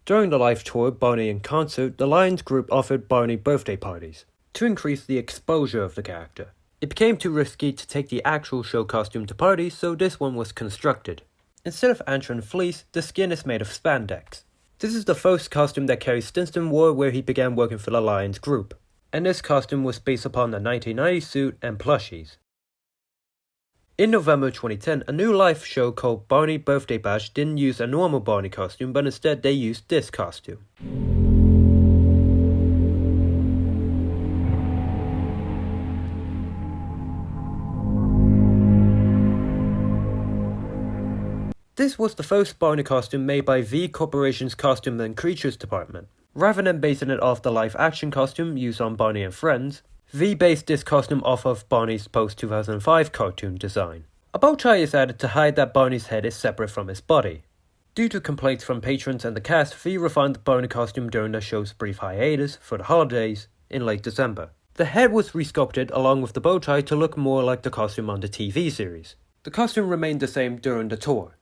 During the live tour Barney in Concert, the Lions group offered Barney birthday parties to increase the exposure of the character. It became too risky to take the actual show costume to parties, so this one was constructed. Instead of antler and fleece, the skin is made of spandex. This is the first costume that Kerry Stinson wore where he began working for the Lions group, and this costume was based upon the 1990 suit and plushies. In November 2010, a new live show called Barney Birthday Bash didn't use a normal Barney costume, but instead they used this costume. This was the first Barney costume made by V Corporation's Costume and Creatures department. Rather than basing it off the live-action costume used on Barney and Friends, V based this costume off of Barney's post-2005 cartoon design. A bow tie is added to hide that Barney's head is separate from his body. Due to complaints from patrons and the cast, V refined the Barney costume during the show's brief hiatus for the holidays in late December. The head was resculpted along with the bow tie to look more like the costume on the TV series. The costume remained the same during the tour.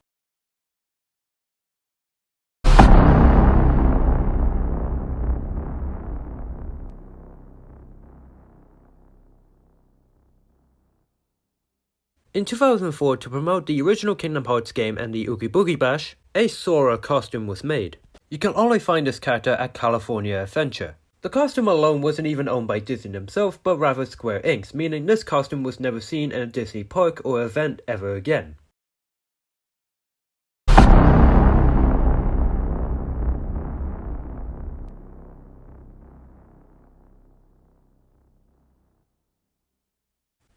In 2004, to promote the original Kingdom Hearts game and the Oogie Boogie Bash, a Sora costume was made. You can only find this character at California Adventure. The costume alone wasn't even owned by Disney themselves, but rather Square Enix, meaning this costume was never seen in a Disney park or event ever again.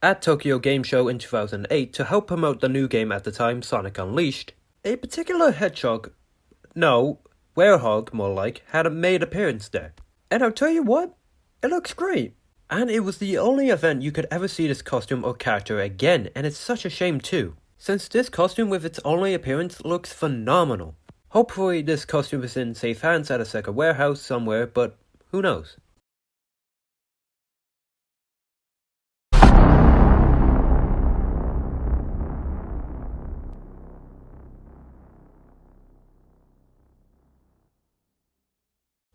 At Tokyo Game Show in 2008, to help promote the new game at the time, Sonic Unleashed, a particular hedgehog, Werehog more like, had a made appearance there. And I'll tell you what, it looks great. And it was the only event you could ever see this costume or character again, and it's such a shame too, since this costume with its only appearance looks phenomenal. Hopefully this costume is in safe hands at a Sega warehouse somewhere, but who knows.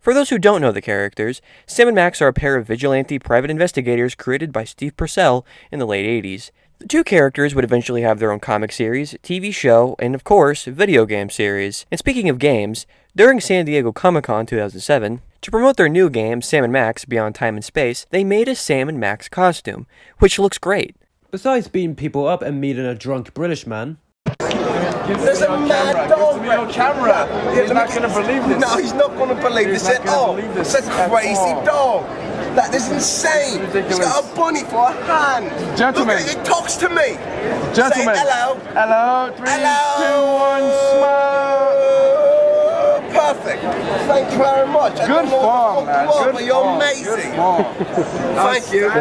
For those who don't know the characters, Sam and Max are a pair of vigilante private investigators created by Steve Purcell in the late 80s. The two characters would eventually have their own comic series, TV show, and of course, video game series. And speaking of games, during San Diego Comic-Con 2007, to promote their new game, Sam and Max Beyond Time and Space, they made a Sam and Max costume, which looks great. Besides beating people up and meeting a drunk British man, there's a mad dog. Give me your camera. He's not going to believe this. No, he's not going to believe this at all. It's a crazy dog. That is insane. He's got a bunny for a hand. Gentlemen. Look, it talks to me. Gentlemen. Say hello. Hello. 3, Hello. 2, 1, smile. Perfect. Thank you very much. Good form, man. Good but you're amazing. Thank you.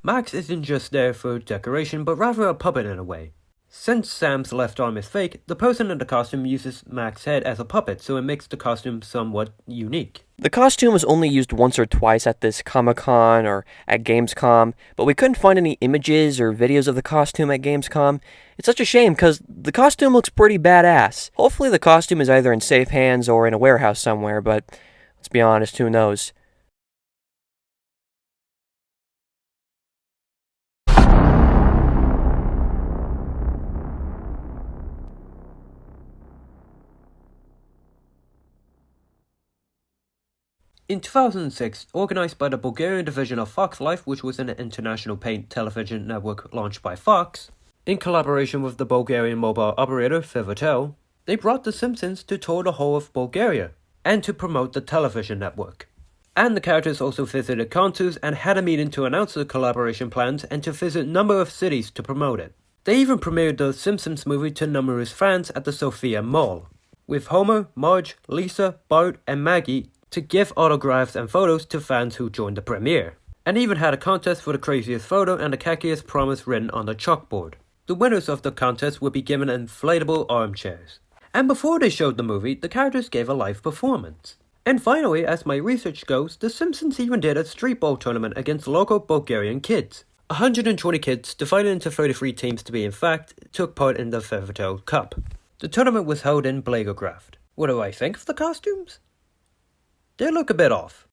Max isn't just there for decoration, but rather a puppet in a way. Since Sam's left arm is fake, the person in the costume uses Max's head as a puppet, so it makes the costume somewhat unique. The costume was only used once or twice at this Comic-Con or at Gamescom, but we couldn't find any images or videos of the costume at Gamescom. It's such a shame because the costume looks pretty badass. Hopefully the costume is either in safe hands or in a warehouse somewhere, but let's be honest, who knows? In 2006, organized by the Bulgarian division of Fox Life, which was an international paid television network launched by Fox, in collaboration with the Bulgarian mobile operator Fivertel, they brought The Simpsons to tour the whole of Bulgaria, and to promote the television network. And the characters also visited consuls and had a meeting to announce the collaboration plans and to visit a number of cities to promote it. They even premiered the Simpsons movie to numerous fans at the Sofia Mall, with Homer, Marge, Lisa, Bart, and Maggie to give autographs and photos to fans who joined the premiere, and even had a contest for the craziest photo and the cackiest promise written on the chalkboard. The winners of the contest would be given inflatable armchairs. And before they showed the movie, the characters gave a live performance. And finally, as my research goes, The Simpsons even did a street ball tournament against local Bulgarian kids. 120 kids, divided into 33 teams to be exact, took part in the Fivertel Cup. The tournament was held in Blagograft. What do I think of the costumes? they look a bit off.